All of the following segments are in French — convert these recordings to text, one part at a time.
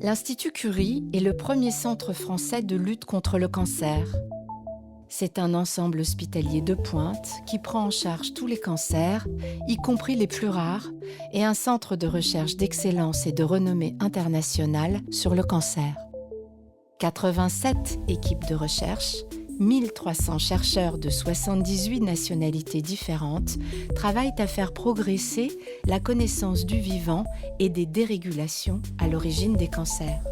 L'Institut Curie est le premier centre français de lutte contre le cancer. C'est un ensemble hospitalier de pointe qui prend en charge tous les cancers, y compris les plus rares, et un centre de recherche d'excellence et de renommée internationale sur le cancer. 87 équipes de recherche, 1300 chercheurs de 78 nationalités différentes travaillent à faire progresser la connaissance du vivant et des dérégulations à l'origine des cancers.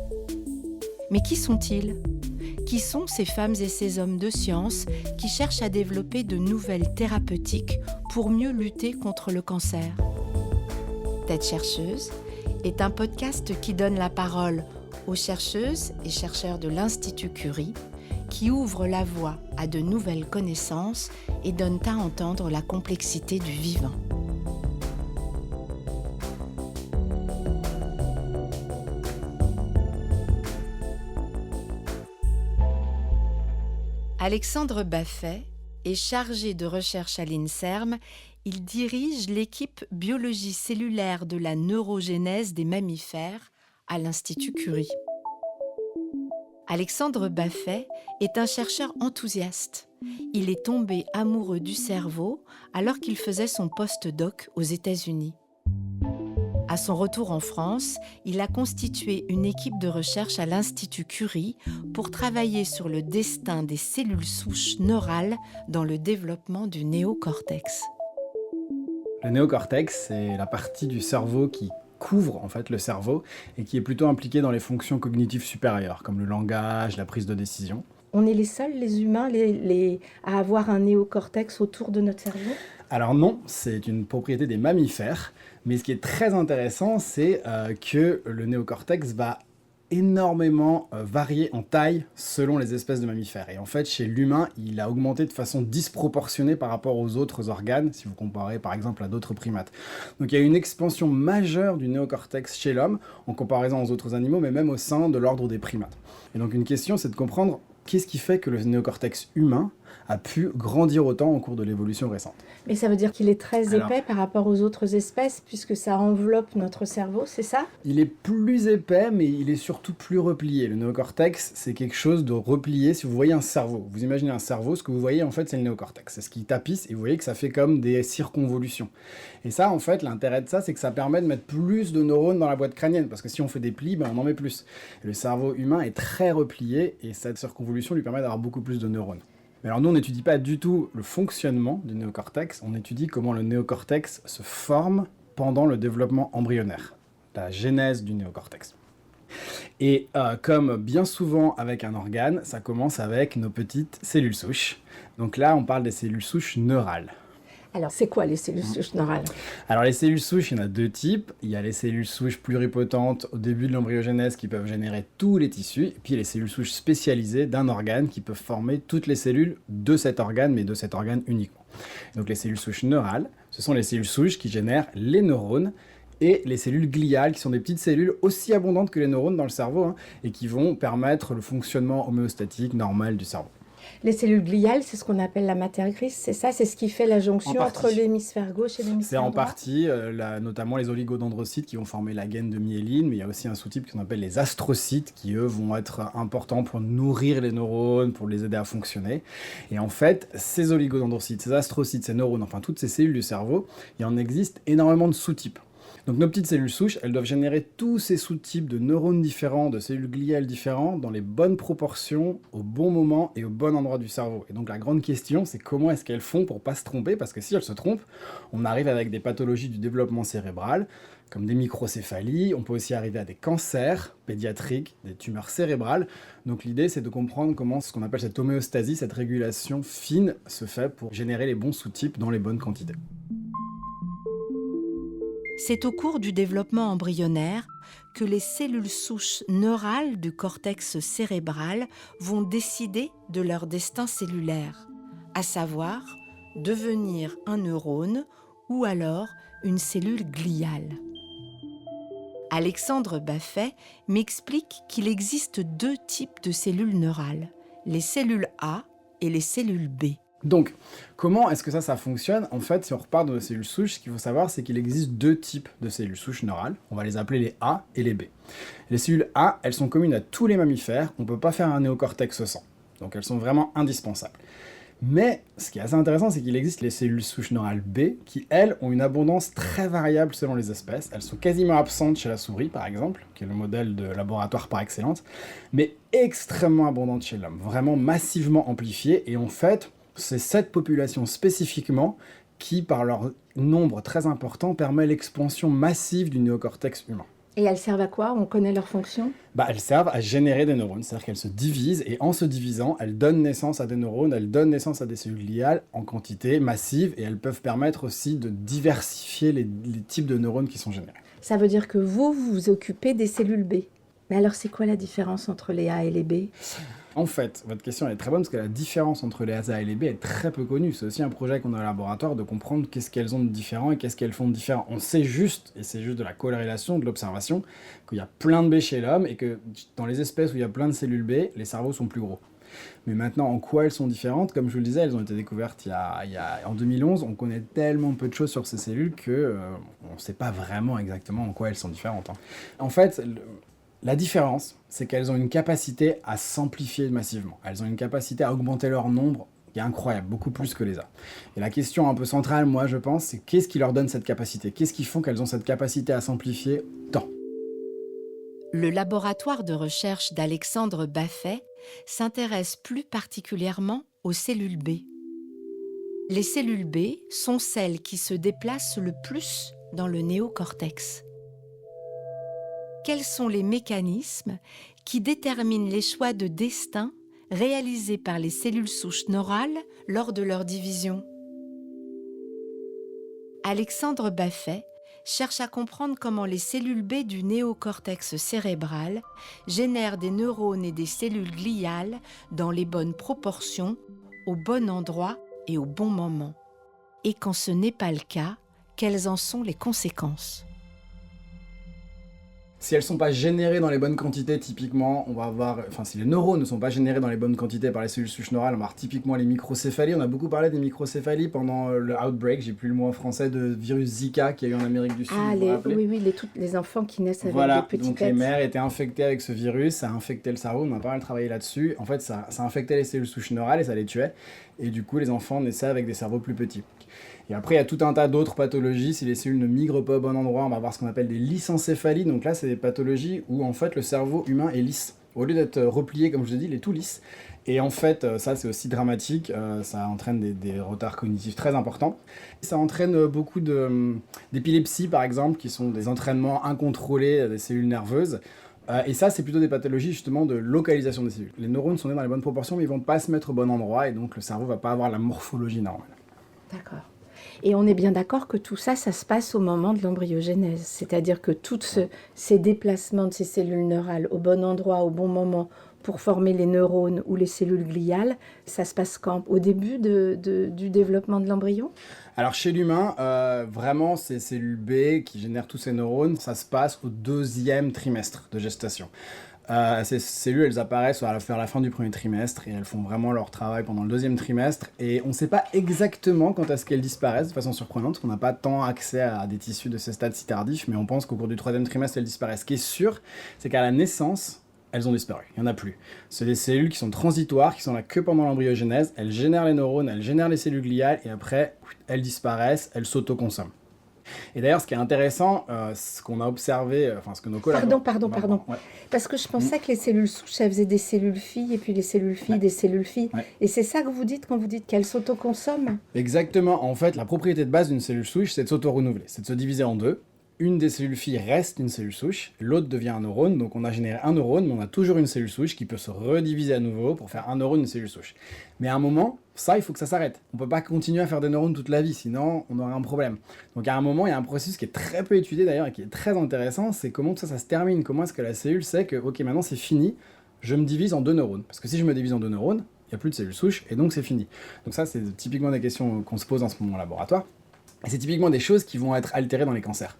Mais qui sont-ils ? Qui sont ces femmes et ces hommes de science qui cherchent à développer de nouvelles thérapeutiques pour mieux lutter contre le cancer ? Tête chercheuse est un podcast qui donne la parole aux chercheuses et chercheurs de l'Institut Curie, qui ouvre la voie à de nouvelles connaissances et donne à entendre la complexité du vivant. Alexandre Baffet est chargé de recherche à l'INSERM. Il dirige l'équipe biologie cellulaire de la neurogénèse des mammifères à l'Institut Curie. Alexandre Baffet est un chercheur enthousiaste. Il est tombé amoureux du cerveau alors qu'il faisait son post-doc aux États-Unis. À son retour en France, il a constitué une équipe de recherche à l'Institut Curie pour travailler sur le destin des cellules souches neurales dans le développement du néocortex. Le néocortex, c'est la partie du cerveau qui couvre en fait le cerveau et qui est plutôt impliquée dans les fonctions cognitives supérieures, comme le langage, la prise de décision. On est les seuls, les humains, à avoir un néocortex autour de notre cerveau ? Alors non, c'est une propriété des mammifères, mais ce qui est très intéressant, c'est que le néocortex va énormément varier en taille selon les espèces de mammifères. Et en fait, chez l'humain, il a augmenté de façon disproportionnée par rapport aux autres organes, si vous comparez par exemple à d'autres primates. Donc il y a une expansion majeure du néocortex chez l'homme, en comparaison aux autres animaux, mais même au sein de l'ordre des primates. Et donc une question, c'est de comprendre qu'est-ce qui fait que le néocortex humain a pu grandir autant au cours de l'évolution récente. Mais ça veut dire qu'il est très épais par rapport aux autres espèces, puisque ça enveloppe notre cerveau, c'est ça ? Il est plus épais, mais il est surtout plus replié. Le néocortex, c'est quelque chose de replié. Si vous voyez un cerveau, vous imaginez un cerveau, ce que vous voyez, en fait, c'est le néocortex. C'est ce qui tapisse, et vous voyez que ça fait comme des circonvolutions. Et ça, en fait, l'intérêt de ça, c'est que ça permet de mettre plus de neurones dans la boîte crânienne, parce que si on fait des plis, on en met plus. Et le cerveau humain est très replié, et cette circonvolution lui permet d'avoir beaucoup plus de neurones. Mais alors nous, on n'étudie pas du tout le fonctionnement du néocortex, on étudie comment le néocortex se forme pendant le développement embryonnaire, la genèse du néocortex. Et comme bien souvent avec un organe, ça commence avec nos petites cellules souches. Donc là, on parle des cellules souches neurales. Alors, c'est quoi les cellules souches neurales ? Alors, les cellules souches, il y en a deux types. Il y a les cellules souches pluripotentes au début de l'embryogenèse qui peuvent générer tous les tissus. Et puis, il y a les cellules souches spécialisées d'un organe qui peuvent former toutes les cellules de cet organe, mais de cet organe uniquement. Donc, les cellules souches neurales, ce sont les cellules souches qui génèrent les neurones et les cellules gliales, qui sont des petites cellules aussi abondantes que les neurones dans le cerveau et qui vont permettre le fonctionnement homéostatique normal du cerveau. Les cellules gliales, c'est ce qu'on appelle la matière grise, c'est ça ? C'est ce qui fait la jonction entre l'hémisphère gauche et l'hémisphère droit ? C'est en partie, notamment les oligodendrocytes qui vont former la gaine de myéline, mais il y a aussi un sous-type qu'on appelle les astrocytes qui, eux, vont être importants pour nourrir les neurones, pour les aider à fonctionner. Et en fait, ces oligodendrocytes, ces astrocytes, ces neurones, enfin toutes ces cellules du cerveau, il en existe énormément de sous-types. Donc nos petites cellules souches, elles doivent générer tous ces sous-types de neurones différents, de cellules gliales différentes, dans les bonnes proportions, au bon moment et au bon endroit du cerveau. Et donc la grande question, c'est comment est-ce qu'elles font pour pas se tromper ? Parce que si elles se trompent, on arrive avec des pathologies du développement cérébral, comme des microcéphalies, on peut aussi arriver à des cancers pédiatriques, des tumeurs cérébrales. Donc l'idée, c'est de comprendre comment ce qu'on appelle cette homéostasie, cette régulation fine, se fait pour générer les bons sous-types dans les bonnes quantités. C'est au cours du développement embryonnaire que les cellules souches neurales du cortex cérébral vont décider de leur destin cellulaire, à savoir devenir un neurone ou alors une cellule gliale. Alexandre Baffet m'explique qu'il existe deux types de cellules neurales, les cellules A et les cellules B. Donc, comment est-ce que ça fonctionne? En fait, si on repart de nos cellules souches, ce qu'il faut savoir, c'est qu'il existe deux types de cellules souches neurales. On va les appeler les A et les B. Les cellules A, elles sont communes à tous les mammifères. On ne peut pas faire un néocortex sans. Donc, elles sont vraiment indispensables. Mais ce qui est assez intéressant, c'est qu'il existe les cellules souches neurales B qui, elles, ont une abondance très variable selon les espèces. Elles sont quasiment absentes chez la souris, par exemple, qui est le modèle de laboratoire par excellence, mais extrêmement abondantes chez l'homme, vraiment massivement amplifiées. Et en fait, c'est cette population spécifiquement qui, par leur nombre très important, permet l'expansion massive du néocortex humain. Et elles servent à quoi? On connaît leur fonction? Elles servent à générer des neurones, c'est-à-dire qu'elles se divisent, et en se divisant, elles donnent naissance à des neurones, elles donnent naissance à des cellules gliales en quantité massive, et elles peuvent permettre aussi de diversifier les types de neurones qui sont générés. Ça veut dire que vous vous occupez des cellules B. Mais alors, c'est quoi la différence entre les A et les B? En fait, votre question est très bonne parce que la différence entre les A et les B est très peu connue. C'est aussi un projet qu'on a au laboratoire de comprendre qu'est-ce qu'elles ont de différent et qu'est-ce qu'elles font de différent. On sait juste, et c'est juste de la corrélation, de l'observation, qu'il y a plein de B chez l'homme et que dans les espèces où il y a plein de cellules B, les cerveaux sont plus gros. Mais maintenant, en quoi elles sont différentes? Comme je vous le disais, elles ont été découvertes en 2011. On connaît tellement peu de choses sur ces cellules qu'on ne sait pas vraiment exactement en quoi elles sont différentes. En fait, la différence, c'est qu'elles ont une capacité à s'amplifier massivement. Elles ont une capacité à augmenter leur nombre qui est incroyable, beaucoup plus que les A. Et la question un peu centrale, moi, je pense, c'est qu'est-ce qui leur donne cette capacité? Qu'est-ce qui font qu'elles ont cette capacité à s'amplifier tant? Le laboratoire de recherche d'Alexandre Baffet s'intéresse plus particulièrement aux cellules B. Les cellules B sont celles qui se déplacent le plus dans le néocortex. Quels sont les mécanismes qui déterminent les choix de destin réalisés par les cellules souches neurales lors de leur division? Alexandre Baffet cherche à comprendre comment les cellules B du néocortex cérébral génèrent des neurones et des cellules gliales dans les bonnes proportions, au bon endroit et au bon moment. Et quand ce n'est pas le cas, quelles en sont les conséquences? Si elles ne sont pas générées dans les bonnes quantités, typiquement, on va avoir... Enfin, si les neurones ne sont pas générés dans les bonnes quantités par les cellules souches neurales, on va avoir typiquement les microcéphalies. On a beaucoup parlé des microcéphalies pendant le outbreak, j'ai plus le mot en français, de virus Zika qu'il y a eu en Amérique du Sud. Oui, les enfants qui naissent avec des petits donc les mères étaient infectées avec ce virus, ça a infecté le cerveau, on a pas mal travaillé là-dessus. En fait, ça infectait les cellules souches neurales et ça les tuait. Et du coup, les enfants naissaient avec des cerveaux plus petits. Et après, il y a tout un tas d'autres pathologies. Si les cellules ne migrent pas au bon endroit, on va avoir ce qu'on appelle des lysencéphalies. Donc là, c'est des pathologies où en fait le cerveau humain est lisse. Au lieu d'être replié, comme je vous ai dit, il est tout lisse. Et en fait, ça c'est aussi dramatique. Ça entraîne des retards cognitifs très importants. Ça entraîne beaucoup d'épilepsie, par exemple, qui sont des entraînements incontrôlés des cellules nerveuses. Et ça, c'est plutôt des pathologies justement de localisation des cellules. Les neurones sont nés dans les bonnes proportions, mais ils vont pas se mettre au bon endroit, et donc le cerveau va pas avoir la morphologie normale. D'accord. Et on est bien d'accord que tout ça, ça se passe au moment de l'embryogenèse. C'est-à-dire que tous ces déplacements de ces cellules neurales au bon endroit, au bon moment, pour former les neurones ou les cellules gliales, ça se passe quand? Au début du développement de l'embryon? Alors chez l'humain, vraiment, ces cellules B qui génèrent tous ces neurones, ça se passe au 2e trimestre de gestation. Ces cellules, elles apparaissent vers la fin du 1er trimestre et elles font vraiment leur travail pendant le 2e trimestre. Et on ne sait pas exactement quand est-ce qu'elles disparaissent de façon surprenante, parce qu'on n'a pas tant accès à des tissus de ces stades si tardifs, mais on pense qu'au cours du 3e trimestre, elles disparaissent. Ce qui est sûr, c'est qu'à la naissance, elles ont disparu. Il n'y en a plus. C'est des cellules qui sont transitoires, qui sont là que pendant l'embryogenèse. Elles génèrent les neurones, elles génèrent les cellules gliales et après, elles disparaissent, elles s'autoconsomment. Et d'ailleurs, ce qui est intéressant, ce qu'on a observé, ce que nos collaborateurs... Pardon. Ouais. Parce que je pensais que les cellules souches, elles faisaient des cellules filles, et puis les cellules filles, des cellules filles. Ouais. Et c'est ça que vous dites quand vous dites qu'elles s'autoconsomment? Exactement. En fait, la propriété de base d'une cellule souche, c'est de s'auto-renouveler, c'est de se diviser en deux. Une des cellules filles reste une cellule souche, l'autre devient un neurone, donc on a généré un neurone, mais on a toujours une cellule souche qui peut se rediviser à nouveau pour faire un neurone, une cellule souche. Mais à un moment, ça, il faut que ça s'arrête. On peut pas continuer à faire des neurones toute la vie, sinon on aurait un problème. Donc à un moment, il y a un processus qui est très peu étudié d'ailleurs et qui est très intéressant, c'est comment tout ça se termine, comment est-ce que la cellule sait que, ok, maintenant c'est fini, je me divise en 2 neurones. Parce que si je me divise en 2 neurones, il n'y a plus de cellules souches et donc c'est fini. Donc ça, c'est typiquement des questions qu'on se pose en ce moment au laboratoire. Et c'est typiquement des choses qui vont être altérées dans les cancers.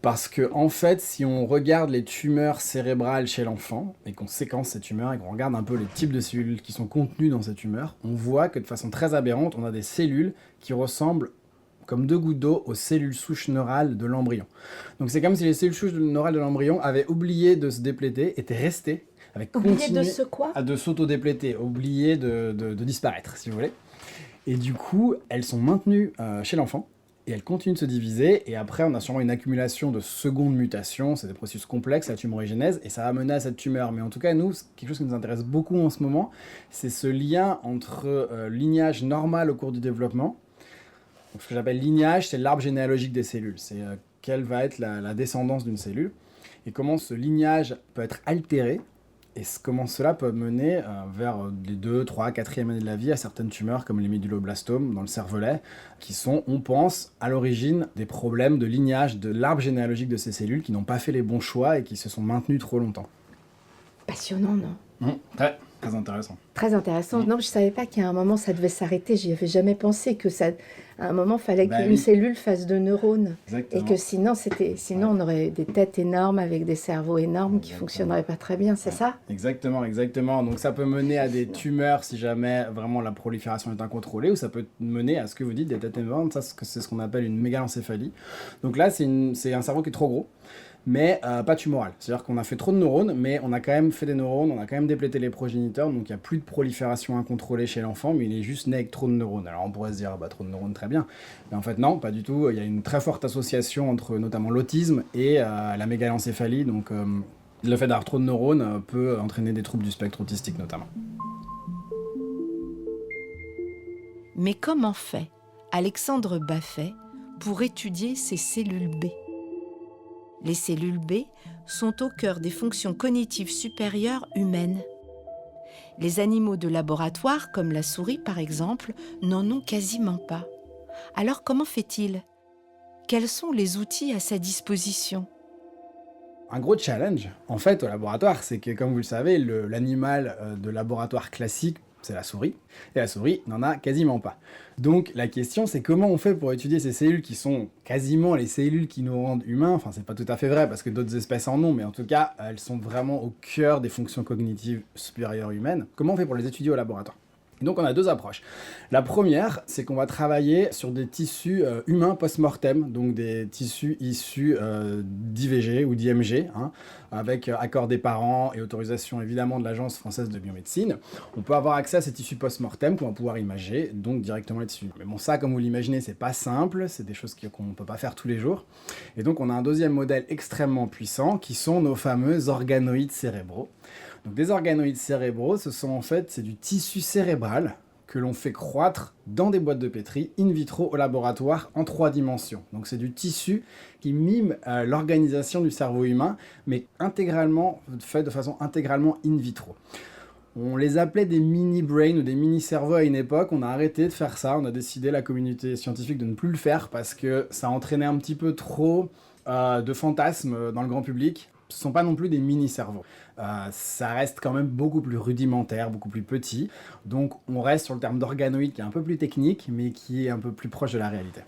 Parce que, en fait, si on regarde les tumeurs cérébrales chez l'enfant, et qu'on séquence ces tumeurs, et qu'on regarde un peu les types de cellules qui sont contenues dans ces tumeurs, on voit que de façon très aberrante, on a des cellules qui ressemblent comme 2 gouttes d'eau aux cellules souches neurales de l'embryon. Donc c'est comme si les cellules souches neurales de l'embryon avaient oublié de se dépléter, étaient restées, avaient Oublié continué de ce quoi? de s'auto-dépléter, oublié de disparaître, si vous voulez. Et du coup, elles sont maintenues chez l'enfant, et elles continuent de se diviser, et après on a sûrement une accumulation de secondes mutations, c'est des processus complexes, la tumorigénèse, et ça va mener à cette tumeur. Mais en tout cas, nous, quelque chose qui nous intéresse beaucoup en ce moment, c'est ce lien entre lignage normal au cours du développement. Donc, ce que j'appelle lignage, c'est l'arbre généalogique des cellules, c'est quelle va être la descendance d'une cellule, et comment ce lignage peut être altéré, et comment cela peut mener vers les 2, 3, 4e années de la vie à certaines tumeurs comme les méduloblastomes dans le cervelet, qui sont, on pense, à l'origine des problèmes de lignage de l'arbre généalogique de ces cellules qui n'ont pas fait les bons choix et qui se sont maintenues trop longtemps. Passionnant, non? Très, très intéressant. Très intéressant. Non, je ne savais pas qu'à un moment, ça devait s'arrêter. J'y avais jamais pensé que ça, à un moment, il fallait qu'une oui. cellule fasse 2 neurones. Exactement. Et que sinon on aurait des têtes énormes avec des cerveaux énormes qui ne Exactement. fonctionneraient pas très bien, c'est ça? Exactement, exactement. Donc ça peut mener à des tumeurs si jamais vraiment la prolifération est incontrôlée, ou ça peut mener à ce que vous dites, des têtes énormes, ça c'est ce qu'on appelle une mégaencéphalie. Donc là, c'est un cerveau qui est trop gros, mais pas tumoral. C'est-à-dire qu'on a fait trop de neurones, mais on a quand même fait des neurones, on a quand même déplété les progéniteurs, donc il n'y a plus de prolifération incontrôlée chez l'enfant, mais il est juste né avec trop de neurones. Alors on pourrait se dire, bah, trop de neurones, très bien. Mais en fait, non, pas du tout. Il y a une très forte association entre notamment l'autisme et la mégaencéphalie, donc le fait d'avoir trop de neurones peut entraîner des troubles du spectre autistique notamment. Mais comment fait Alexandre Baffet pour étudier ces cellules B? Les cellules B sont au cœur des fonctions cognitives supérieures humaines. Les animaux de laboratoire, comme la souris par exemple, n'en ont quasiment pas. Alors comment fait-il? Quels sont les outils à sa disposition? Un gros challenge, en fait, au laboratoire, c'est que, comme vous le savez, l'animal de laboratoire classique, c'est la souris, et la souris n'en a quasiment pas. Donc la question, c'est comment on fait pour étudier ces cellules qui sont quasiment les cellules qui nous rendent humains. Enfin, c'est pas tout à fait vrai, parce que d'autres espèces en ont, mais en tout cas, elles sont vraiment au cœur des fonctions cognitives supérieures humaines. Comment on fait pour les étudier au laboratoire? Et donc on a 2 approches. La première, c'est qu'on va travailler sur des tissus humains post-mortem, donc des tissus issus d'IVG ou d'IMG, hein, avec accord des parents et autorisation évidemment de l'Agence française de biomédecine. On peut avoir accès à ces tissus post-mortem qu'on va pouvoir imager, donc directement les tissus. Mais bon, ça, comme vous l'imaginez, c'est pas simple, c'est des choses qu'on ne peut pas faire tous les jours. Et donc on a un deuxième modèle extrêmement puissant, qui sont nos fameux organoïdes cérébraux. Donc des organoïdes cérébraux, c'est du tissu cérébral que l'on fait croître dans des boîtes de pétri in vitro au laboratoire en 3 dimensions. Donc c'est du tissu qui mime l'organisation du cerveau humain, mais fait de façon intégralement in vitro. On les appelait des mini-brains ou des mini-cerveaux à une époque. On a arrêté de faire ça. On a décidé, la communauté scientifique, de ne plus le faire parce que ça entraînait un petit peu trop de fantasmes dans le grand public. Ce ne sont pas non plus des mini-cerveaux. Ça reste quand même beaucoup plus rudimentaire, beaucoup plus petit. Donc on reste sur le terme d'organoïde qui est un peu plus technique, mais qui est un peu plus proche de la réalité.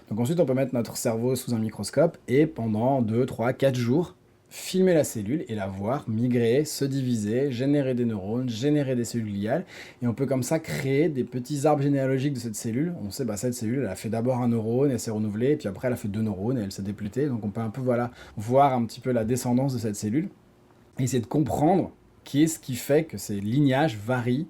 Donc ensuite on peut mettre notre cerveau sous un microscope et pendant 2, 3, 4 jours, filmer la cellule et la voir migrer, se diviser, générer des neurones, générer des cellules gliales. Et on peut comme ça créer des petits arbres généalogiques de cette cellule. On sait, cette cellule, elle a fait d'abord un neurone, elle s'est renouvelée, et puis après elle a fait 2 neurones et elle s'est déplétée. Donc on peut un peu voir un petit peu la descendance de cette cellule et essayer de comprendre qu'est-ce qui fait que ces lignages varient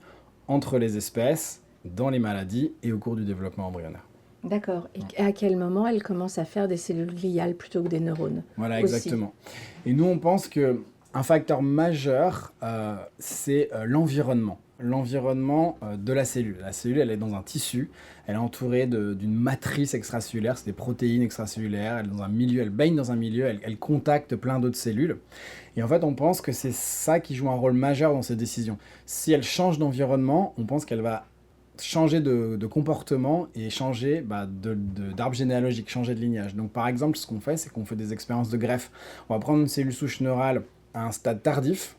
entre les espèces, dans les maladies et au cours du développement embryonnaire. D'accord. Et à quel moment elle commence à faire des cellules gliales plutôt que des neurones? Voilà, aussi. exactement. Et nous, on pense qu'un facteur majeur, c'est l'environnement. L'environnement de la cellule. La cellule, elle est dans un tissu, elle est entourée d'une matrice extracellulaire, c'est des protéines extracellulaires, elle est dans un milieu, elle baigne dans un milieu, elle contacte plein d'autres cellules. Et en fait, on pense que c'est ça qui joue un rôle majeur dans ces décisions. Si elle change d'environnement, on pense qu'elle va changer de comportement et changer d'arbre généalogique, changer de lignage. Donc par exemple, ce qu'on fait, c'est qu'on fait des expériences de greffe. On va prendre une cellule souche neurale à un stade tardif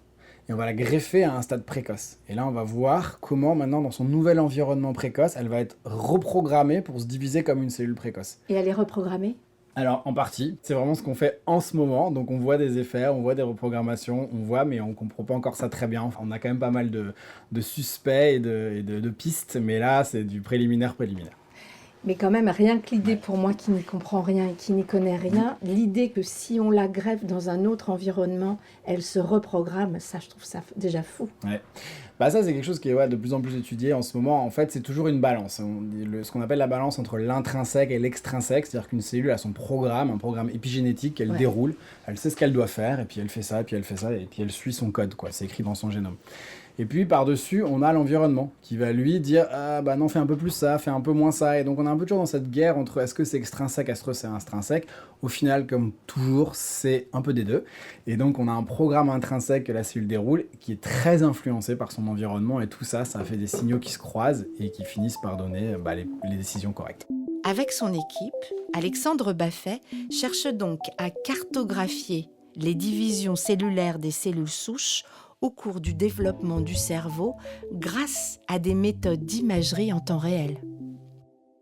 et on va la greffer à un stade précoce. Et là, on va voir comment maintenant, dans son nouvel environnement précoce, elle va être reprogrammée pour se diviser comme une cellule précoce. Et elle est reprogrammée? Alors, en partie, c'est vraiment ce qu'on fait en ce moment. Donc, on voit des effets, on voit des reprogrammations, on voit, mais on comprend pas encore ça très bien. Enfin, on a quand même pas mal de suspects et de pistes, mais là, c'est du préliminaire. Mais quand même, rien que l'idée pour moi qui n'y comprend rien et qui n'y connaît rien, l'idée que si on la greffe dans un autre environnement, elle se reprogramme, ça, je trouve ça déjà fou. Ouais. Bah ça, c'est quelque chose qui est de plus en plus étudié en ce moment. En fait, c'est toujours une balance. Ce qu'on appelle la balance entre l'intrinsèque et l'extrinsèque, c'est-à-dire qu'une cellule a son programme, un programme épigénétique qu'elle déroule. Elle sait ce qu'elle doit faire, et puis elle fait ça, et puis elle fait ça, et puis elle suit son code, quoi. C'est écrit dans son génome. Et puis par-dessus, on a l'environnement qui va lui dire ah bah non, fais un peu plus ça, fais un peu moins ça. Et donc on est un peu toujours dans cette guerre entre est-ce que c'est extrinsèque, est-ce que c'est intrinsèque. Au final, comme toujours, c'est un peu des deux. Et donc on a un programme intrinsèque que la cellule déroule qui est très influencé par son environnement. Et tout ça, ça fait des signaux qui se croisent et qui finissent par donner les décisions correctes. Avec son équipe, Alexandre Baffet cherche donc à cartographier les divisions cellulaires des cellules souches au cours du développement du cerveau grâce à des méthodes d'imagerie en temps réel.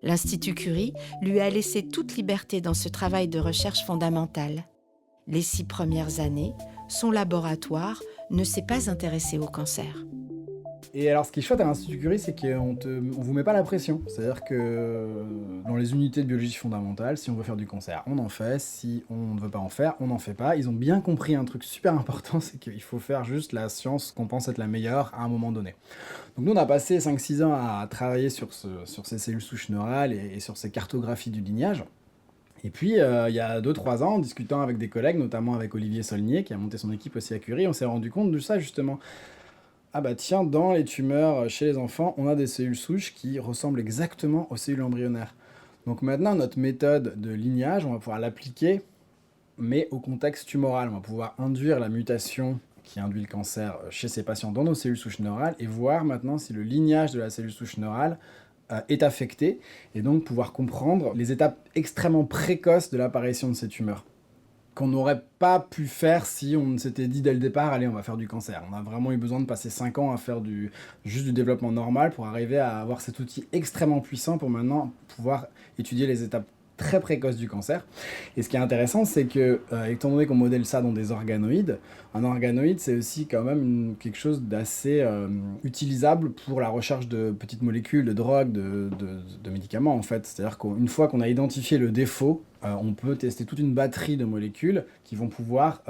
L'Institut Curie lui a laissé toute liberté dans ce travail de recherche fondamentale. Les 6 premières années, son laboratoire ne s'est pas intéressé au cancer. Et alors, ce qui est chouette à l'Institut Curie, c'est qu'on vous met pas la pression. C'est-à-dire que dans les unités de biologie fondamentale, si on veut faire du cancer, on en fait. Si on ne veut pas en faire, on n'en fait pas. Ils ont bien compris un truc super important, c'est qu'il faut faire juste la science qu'on pense être la meilleure à un moment donné. Donc nous, on a passé 5-6 ans à travailler sur ces cellules souches neurales et sur ces cartographies du lignage. Et puis, il y a 2-3 ans, en discutant avec des collègues, notamment avec Olivier Saulnier, qui a monté son équipe aussi à Curie, on s'est rendu compte de ça, justement. Ah bah tiens, dans les tumeurs chez les enfants, on a des cellules souches qui ressemblent exactement aux cellules embryonnaires. Donc maintenant, notre méthode de lignage, on va pouvoir l'appliquer, mais au contexte tumoral. On va pouvoir induire la mutation qui induit le cancer chez ces patients dans nos cellules souches neurales et voir maintenant si le lignage de la cellule souche neurale est affecté, et donc pouvoir comprendre les étapes extrêmement précoces de l'apparition de ces tumeurs, qu'on n'aurait pas pu faire si on s'était dit dès le départ, allez, on va faire du cancer. On a vraiment eu besoin de passer 5 ans à faire juste du développement normal pour arriver à avoir cet outil extrêmement puissant pour maintenant pouvoir étudier les étapes très précoces du cancer. Et ce qui est intéressant, c'est que, étant donné qu'on modèle ça dans des organoïdes, un organoïde, c'est aussi quand même quelque chose d'assez utilisable pour la recherche de petites molécules, de drogues, de médicaments, en fait. C'est-à-dire qu'une fois qu'on a identifié le défaut, on peut tester toute une batterie de molécules qui vont pouvoir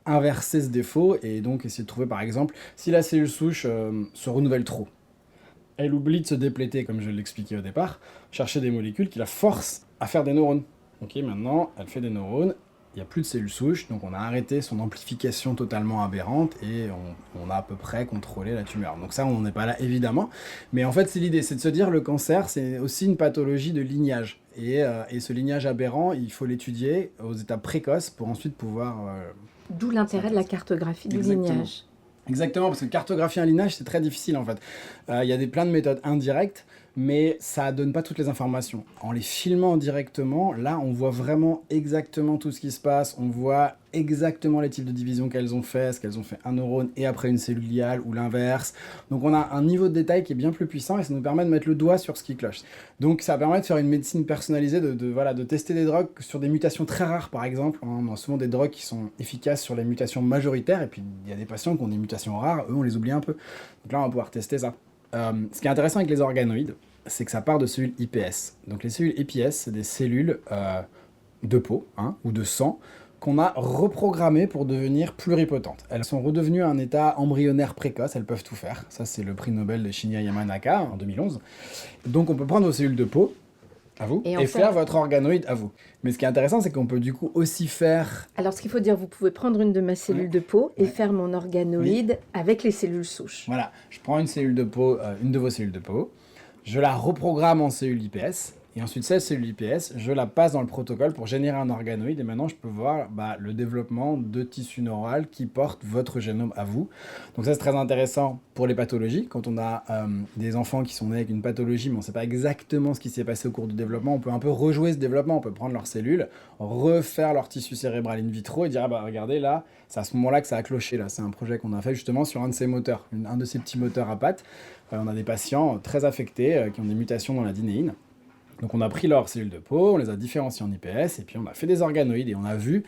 inverser ce défaut et donc essayer de trouver, par exemple, si la cellule souche se renouvelle trop. Elle oublie de se dépléter, comme je l'expliquais au départ, chercher des molécules qui la forcent à faire des neurones. Ok, maintenant, elle fait des neurones, il n'y a plus de cellules souches, donc on a arrêté son amplification totalement aberrante et on a à peu près contrôlé la tumeur. Donc ça, on n'en est pas là, évidemment. Mais en fait, c'est l'idée, c'est de se dire le cancer, c'est aussi une pathologie de lignage. Et ce lignage aberrant, il faut l'étudier aux étapes précoces pour ensuite pouvoir... D'où l'intérêt de la cartographie du lignage. Exactement, parce que cartographier un lignage, c'est très difficile en fait. Il y a plein de méthodes indirectes, mais ça donne pas toutes les informations. En les filmant directement, là, on voit vraiment exactement tout ce qui se passe. On voit exactement les types de divisions qu'elles ont fait, est-ce qu'elles ont fait un neurone et après une cellule gliale ou l'inverse. Donc on a un niveau de détail qui est bien plus puissant et ça nous permet de mettre le doigt sur ce qui cloche. Donc ça permet de faire une médecine personnalisée, de tester des drogues sur des mutations très rares par exemple. On a souvent des drogues qui sont efficaces sur les mutations majoritaires et puis il y a des patients qui ont des mutations rares, eux on les oublie un peu. Donc là on va pouvoir tester ça. Ce qui est intéressant avec les organoïdes, c'est que ça part de cellules iPS. Donc les cellules iPS, c'est des cellules de peau ou de sang qu'on a reprogrammées pour devenir pluripotentes. Elles sont redevenues un état embryonnaire précoce, elles peuvent tout faire. Ça, c'est le prix Nobel de Shinya Yamanaka en 2011. Donc on peut prendre vos cellules de peau, à vous, et faire votre organoïde à vous. Mais ce qui est intéressant, c'est qu'on peut du coup aussi faire... Alors ce qu'il faut dire, vous pouvez prendre une de mes cellules de peau et faire mon organoïde avec les cellules souches. Voilà, je prends une cellule de peau, une de vos cellules de peau, je la reprogramme en cellule IPS, et ensuite cette cellule IPS, je la passe dans le protocole pour générer un organoïde, et maintenant je peux voir le développement de tissu neural qui porte votre génome à vous. Donc ça c'est très intéressant pour les pathologies, quand on a des enfants qui sont nés avec une pathologie, mais on ne sait pas exactement ce qui s'est passé au cours du développement, on peut un peu rejouer ce développement, on peut prendre leurs cellules, refaire leur tissu cérébral in vitro, et dire regardez là, c'est à ce moment-là que ça a cloché, là c'est un projet qu'on a fait justement sur un de ces moteurs, un de ces petits moteurs à pattes. On a des patients très affectés qui ont des mutations dans la dynéine. Donc on a pris leurs cellules de peau, on les a différenciées en IPS, et puis on a fait des organoïdes, et on a vu,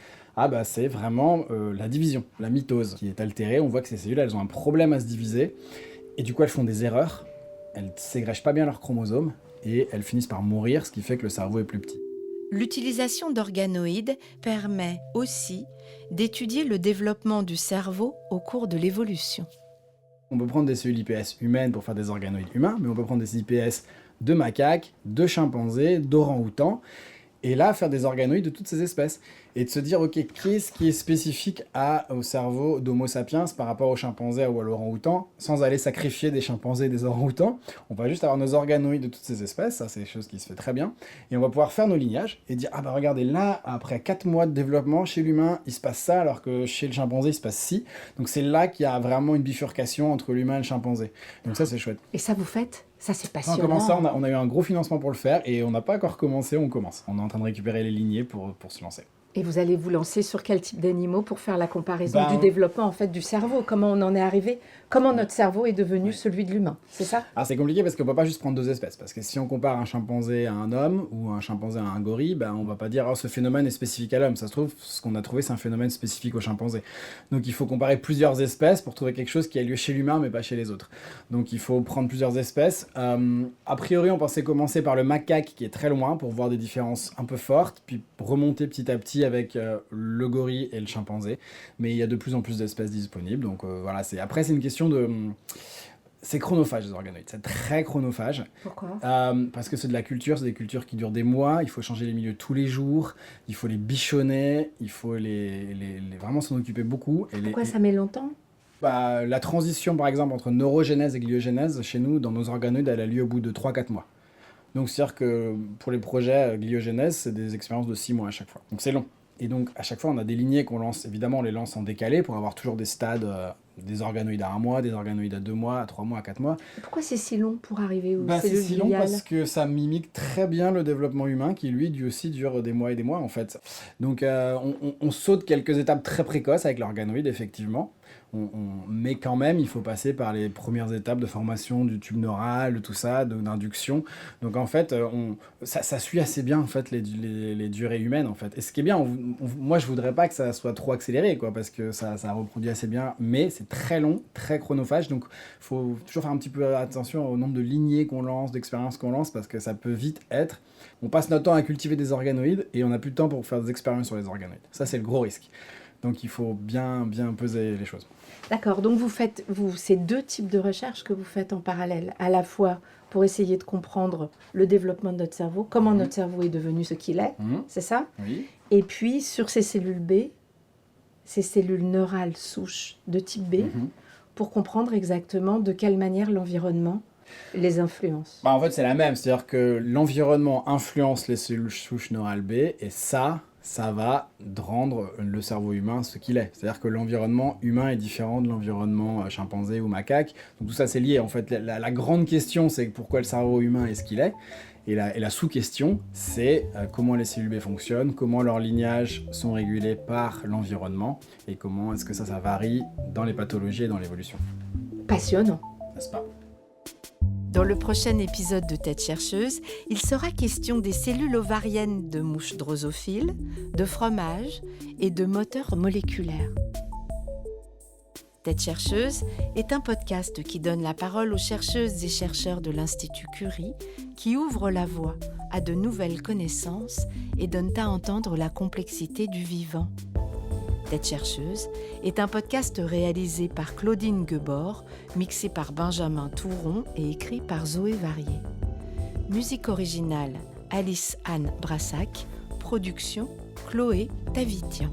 c'est vraiment la division, la mitose qui est altérée. On voit que ces cellules, elles ont un problème à se diviser, et du coup elles font des erreurs, elles ne ségrègent pas bien leurs chromosomes, et elles finissent par mourir, ce qui fait que le cerveau est plus petit. L'utilisation d'organoïdes permet aussi d'étudier le développement du cerveau au cours de l'évolution. On peut prendre des cellules IPS humaines pour faire des organoïdes humains, mais on peut prendre des IPS de macaques, de chimpanzés, d'orang-outans, et là faire des organoïdes de toutes ces espèces. Et de se dire, ok, qu'est-ce qui est spécifique au cerveau d'Homo sapiens par rapport aux chimpanzés ou à l'orang-outan, sans aller sacrifier des chimpanzés et des orang-outans. On va juste avoir nos organoïdes de toutes ces espèces, ça c'est des choses qui se fait très bien, et on va pouvoir faire nos lignages et dire, regardez, là, après 4 mois de développement, chez l'humain, il se passe ça, alors que chez le chimpanzé, il se passe ci. Donc c'est là qu'il y a vraiment une bifurcation entre l'humain et le chimpanzé. Donc ça, c'est chouette. Et ça, vous faites? Ça, c'est passionnant. On commence ça, on a eu un gros financement pour le faire, et on n'a pas encore commencé, on commence. On est en train de récupérer les lignées pour se lancer. Et vous allez vous lancer sur quel type d'animaux pour faire la comparaison du développement en fait du cerveau? Comment on en est arrivé? Comment notre cerveau est devenu celui de l'humain? C'est ça? Alors c'est compliqué parce qu'on ne peut pas juste prendre 2 espèces. Parce que si on compare un chimpanzé à un homme ou un chimpanzé à un gorille, on ne va pas dire ce phénomène est spécifique à l'homme. Ça se trouve, ce qu'on a trouvé, c'est un phénomène spécifique au chimpanzé. Donc il faut comparer plusieurs espèces pour trouver quelque chose qui a lieu chez l'humain mais pas chez les autres. Donc il faut prendre plusieurs espèces. A priori, on pensait commencer par le macaque qui est très loin pour voir des différences un peu fortes, puis remonter petit à petit avec le gorille et le chimpanzé. Mais il y a de plus en plus d'espèces disponibles. Donc voilà, après c'est une question de... C'est chronophage les organoïdes, c'est très chronophage. Pourquoi? Parce que c'est de la culture, c'est des cultures qui durent des mois, il faut changer les milieux tous les jours, il faut les bichonner, il faut vraiment s'en occuper beaucoup. Pourquoi ça met longtemps? La transition par exemple entre neurogénèse et gliogénèse, chez nous, dans nos organoïdes, elle a lieu au bout de 3-4 mois. Donc c'est-à-dire que pour les projets gliogénèse, c'est des expériences de 6 mois à chaque fois. Donc c'est long. Et donc, à chaque fois, on a des lignées qu'on lance. Évidemment, on les lance en décalé pour avoir toujours des stades, des organoïdes à 1 mois, des organoïdes à 2 mois, à 3 mois, à 4 mois. Pourquoi c'est si long pour arriver aux C'est cellules si long gliales? parce que ça mimique très bien le développement humain qui, lui aussi dure des mois et des mois, en fait. Donc, on saute quelques étapes très précoces avec l'organoïde, effectivement. Mais quand même, il faut passer par les premières étapes de formation du tube neural, de tout ça, d'induction. Donc en fait, ça suit assez bien en fait, les durées humaines. En fait. Et ce qui est bien, moi je voudrais pas que ça soit trop accéléré, quoi, parce que ça reproduit assez bien, mais c'est très long, très chronophage. Donc il faut toujours faire un petit peu attention au nombre de lignées qu'on lance, d'expériences qu'on lance, parce que ça peut vite être... On passe notre temps à cultiver des organoïdes et on n'a plus de temps pour faire des expériences sur les organoïdes. Ça, c'est le gros risque. Donc il faut bien peser les choses. D'accord, donc c'est 2 types de recherches que vous faites en parallèle, à la fois pour essayer de comprendre le développement de notre cerveau, comment notre cerveau est devenu ce qu'il est, c'est ça? Oui. Et puis sur ces cellules B, ces cellules neurales souches de type B, pour comprendre exactement de quelle manière l'environnement les influence. En fait, c'est la même, c'est-à-dire que l'environnement influence les cellules souches neurales B, et ça va rendre le cerveau humain ce qu'il est. C'est-à-dire que l'environnement humain est différent de l'environnement chimpanzé ou macaque. Donc tout ça, c'est lié. En fait, la grande question, c'est pourquoi le cerveau humain est ce qu'il est. Et la sous-question, c'est comment les cellules B fonctionnent, comment leurs lignages sont régulés par l'environnement, et comment est-ce que ça varie dans les pathologies et dans l'évolution. Passionnant. N'est-ce pas ? Dans le prochain épisode de Tête chercheuse, il sera question des cellules ovariennes de mouches drosophiles, de fromage et de moteurs moléculaires. Tête chercheuse est un podcast qui donne la parole aux chercheuses et chercheurs de l'Institut Curie, qui ouvrent la voie à de nouvelles connaissances et donnent à entendre la complexité du vivant. Tête chercheuse est un podcast réalisé par Claudine Guebord, mixé par Benjamin Touron et écrit par Zoé Varier. Musique originale Alice Anne Brassac, production Chloé Tavitian.